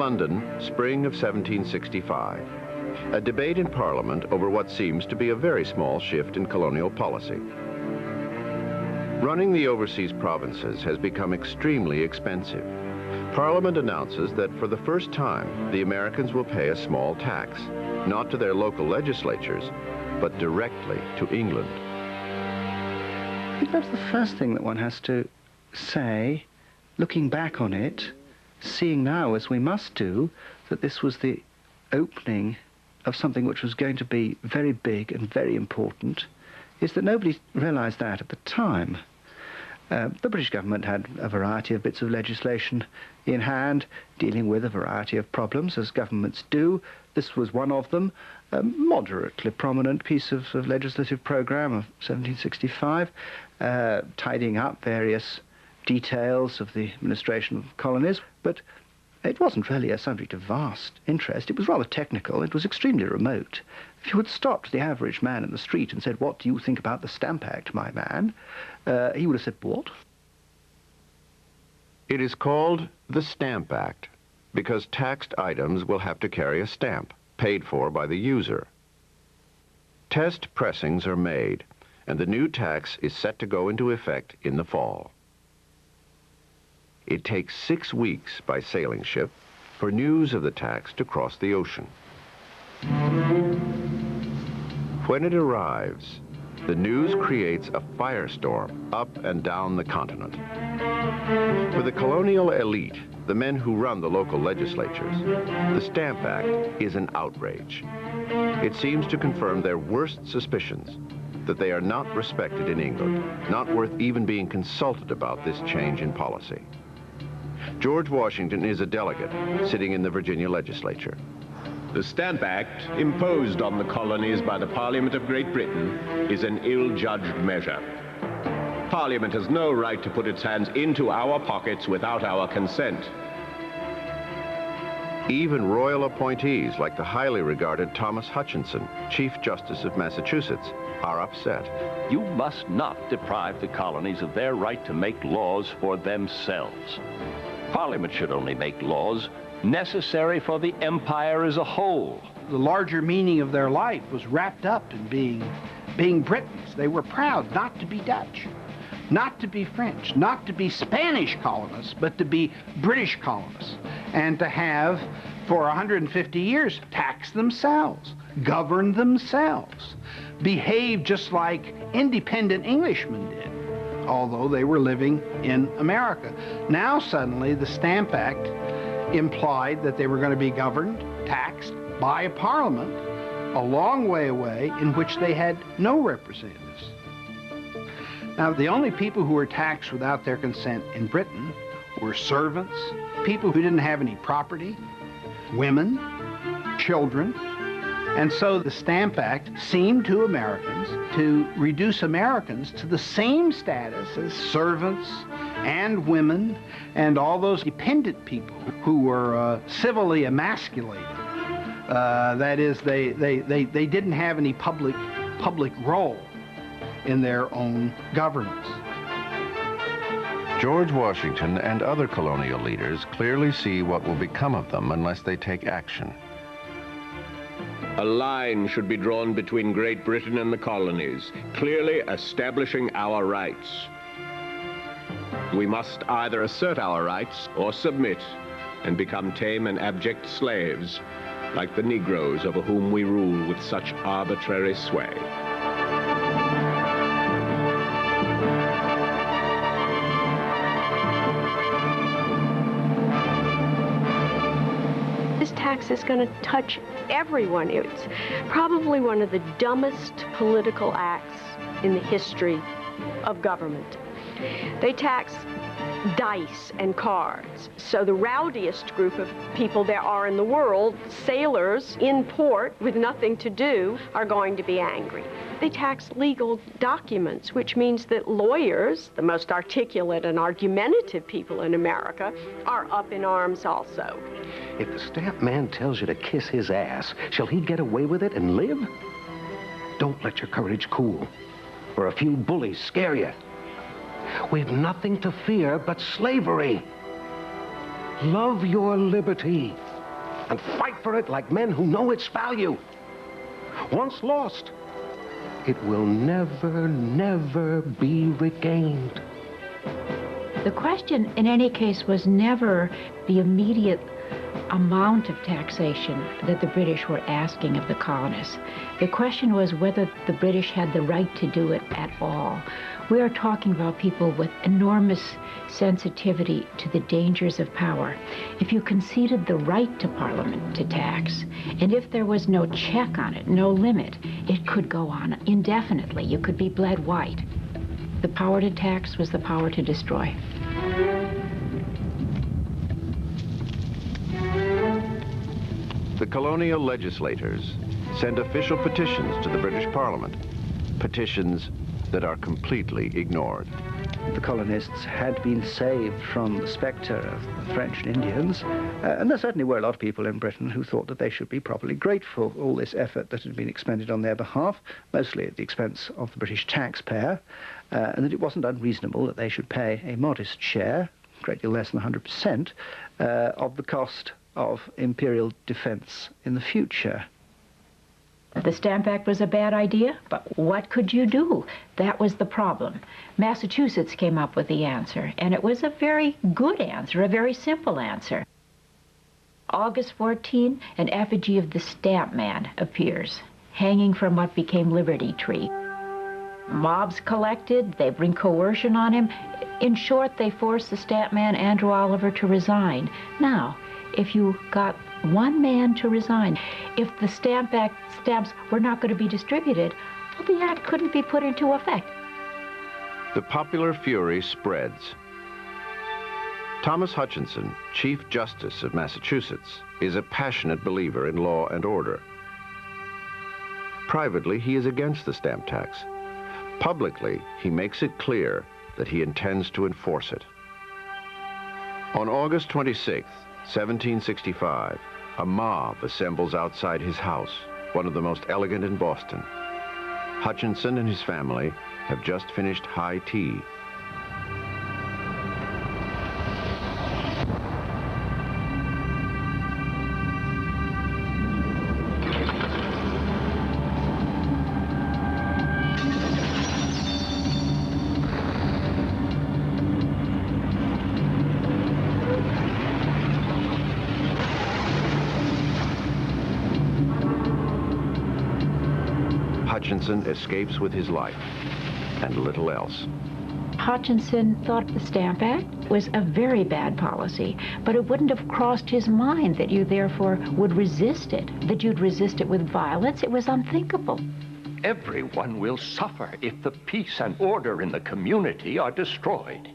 London, spring of 1765. A debate in Parliament over what seems to be a very small shift in colonial policy. Running the overseas provinces has become extremely expensive. Parliament announces that for the first time, the Americans will pay a small tax, not to their local legislatures, but directly to England. I think that's the first thing that one has to say, looking back on it, seeing now, as we must do, that this was the opening of something which was going to be very big and very important, is that nobody realised that at the time. The British government had a variety of bits of legislation in hand, dealing with a variety of problems, as governments do. This was one of them, a moderately prominent piece of legislative programme of 1765, tidying up various details of the administration of colonies, but it wasn't really a subject of vast interest. It was rather technical. It was extremely remote. If you had stopped the average man in the street and said, "What do you think about the Stamp Act, my man?" He would have said, "What?" It is called the Stamp Act because taxed items will have to carry a stamp, paid for by the user. Test pressings are made, and the new tax is set to go into effect in the fall. It takes 6 weeks by sailing ship for news of the tax to cross the ocean. When it arrives, the news creates a firestorm up and down the continent. For the colonial elite, the men who run the local legislatures, the Stamp Act is an outrage. It seems to confirm their worst suspicions, that they are not respected in England, not worth even being consulted about this change in policy. George Washington is a delegate sitting in the Virginia legislature. The Stamp Act, imposed on the colonies by the Parliament of Great Britain, is an ill-judged measure. Parliament has no right to put its hands into our pockets without our consent. Even royal appointees like the highly regarded Thomas Hutchinson, Chief Justice of Massachusetts, are upset. You must not deprive the colonies of their right to make laws for themselves. Parliament should only make laws necessary for the empire as a whole. The larger meaning of their life was wrapped up in being Britons. They were proud not to be Dutch, not to be French, not to be Spanish colonists, but to be British colonists, and to have, for 150 years, taxed themselves, governed themselves, behaved just like independent Englishmen did, although they were living in America. Now suddenly the Stamp Act implied that they were going to be governed, taxed by a parliament a long way away in which they had no representatives. Now, the only people who were taxed without their consent in Britain were servants, people who didn't have any property, women, children. And so the Stamp Act seemed to Americans to reduce Americans to the same status as servants and women and all those dependent people who were civilly emasculated. That is, they didn't have any public role in their own governance. George Washington and other colonial leaders clearly see what will become of them unless they take action. A line should be drawn between Great Britain and the colonies, clearly establishing our rights. We must either assert our rights or submit and become tame and abject slaves, like the Negroes over whom we rule with such arbitrary sway. This tax is going to touch everyone. It's probably one of the dumbest political acts in the history of government. They tax dice and cards. So the rowdiest group of people there are in the world, sailors in port with nothing to do, are going to be angry. They tax legal documents, which means that lawyers, the most articulate and argumentative people in America, are up in arms also. If the stamp man tells you to kiss his ass, shall he get away with it and live? Don't let your courage cool, or a few bullies scare you. We've nothing to fear but slavery. Love your liberty. and fight for it like men who know its value. Once lost, it will never, never be regained. The question, in any case, was never the immediate amount of taxation that the British were asking of the colonists. The question was whether the British had the right to do it at all. We are talking about people with enormous sensitivity to the dangers of power. If you conceded the right to Parliament to tax, and if there was no check on it, no limit, it could go on indefinitely. You could be bled white. The power to tax was the power to destroy. The colonial legislators send official petitions to the British Parliament, petitions that are completely ignored. The colonists had been saved from the spectre of the French and Indians, and there certainly were a lot of people in Britain who thought that they should be properly grateful for all this effort that had been expended on their behalf, mostly at the expense of the British taxpayer, and that it wasn't unreasonable that they should pay a modest share, a great deal less than 100%, of the cost of imperial defense in the future. The Stamp Act was a bad idea, but what could you do? That was the problem. Massachusetts came up with the answer, and it was a very good answer, a very simple answer. August 14, an effigy of the Stamp Man appears, hanging from what became Liberty Tree. Mobs collected, they bring coercion on him. In short, they forced the Stamp Man, Andrew Oliver, to resign. Now, if you got one man to resign, if the Stamp Act stamps were not going to be distributed, well, the act couldn't be put into effect. The popular fury spreads. Thomas Hutchinson, Chief Justice of Massachusetts, is a passionate believer in law and order. Privately, he is against the stamp tax. Publicly, he makes it clear that he intends to enforce it. On August 26, 1765, a mob assembles outside his house, one of the most elegant in Boston. Hutchinson and his family have just finished high tea. Hutchinson escapes with his life and little else. Hutchinson thought the Stamp Act was a very bad policy, but it wouldn't have crossed his mind that you therefore would resist it, that you'd resist it with violence. It was unthinkable. Everyone will suffer if the peace and order in the community are destroyed.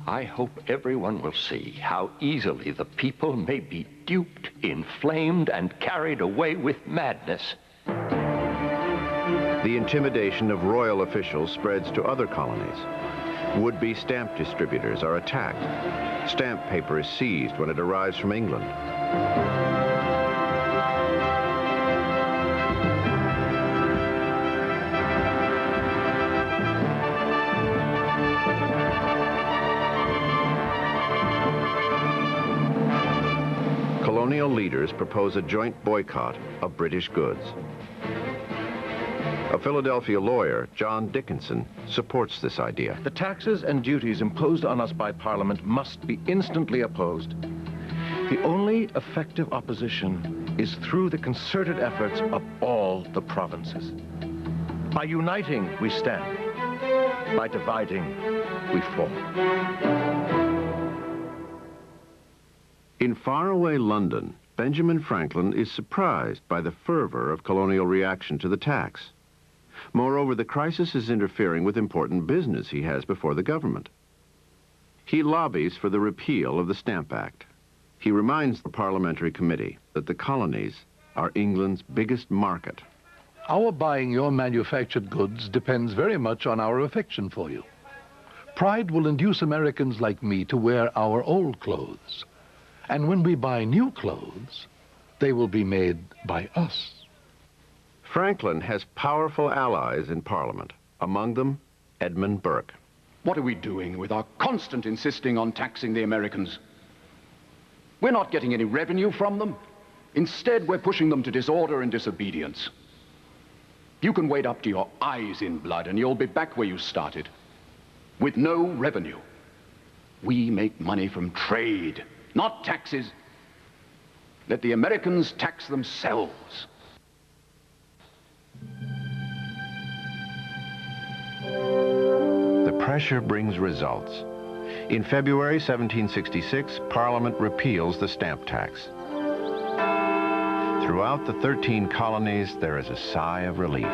I hope everyone will see how easily the people may be duped, inflamed, and carried away with madness. The intimidation of royal officials spreads to other colonies. Would-be stamp distributors are attacked. Stamp paper is seized when it arrives from England. Colonial leaders propose a joint boycott of British goods. A Philadelphia lawyer, John Dickinson, supports this idea. The taxes and duties imposed on us by Parliament must be instantly opposed. The only effective opposition is through the concerted efforts of all the provinces. By uniting, we stand. By dividing, we fall. In faraway London, Benjamin Franklin is surprised by the fervor of colonial reaction to the tax. Moreover, the crisis is interfering with important business he has before the government. He lobbies for the repeal of the Stamp Act. He reminds the parliamentary committee that the colonies are England's biggest market. Our buying your manufactured goods depends very much on our affection for you. Pride will induce Americans like me to wear our old clothes. And when we buy new clothes, they will be made by us. Franklin has powerful allies in Parliament, among them Edmund Burke. What are we doing with our constant insisting on taxing the Americans? We're not getting any revenue from them. Instead, we're pushing them to disorder and disobedience. You can wade up to your eyes in blood and you'll be back where you started, with no revenue. We make money from trade, not taxes. Let the Americans tax themselves. The pressure brings results. In February 1766, Parliament repeals the stamp tax. Throughout the 13 colonies, there is a sigh of relief.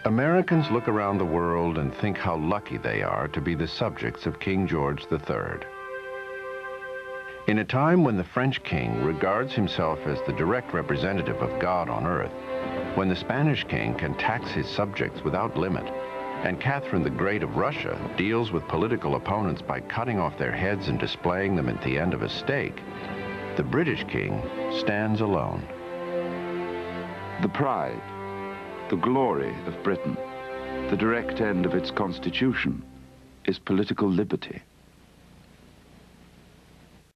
Americans look around the world and think how lucky they are to be the subjects of King George III. In a time when the French king regards himself as the direct representative of God on earth, when the Spanish king can tax his subjects without limit, and Catherine the Great of Russia deals with political opponents by cutting off their heads and displaying them at the end of a stake, the British king stands alone. The pride, the glory of Britain, the direct end of its constitution, is political liberty.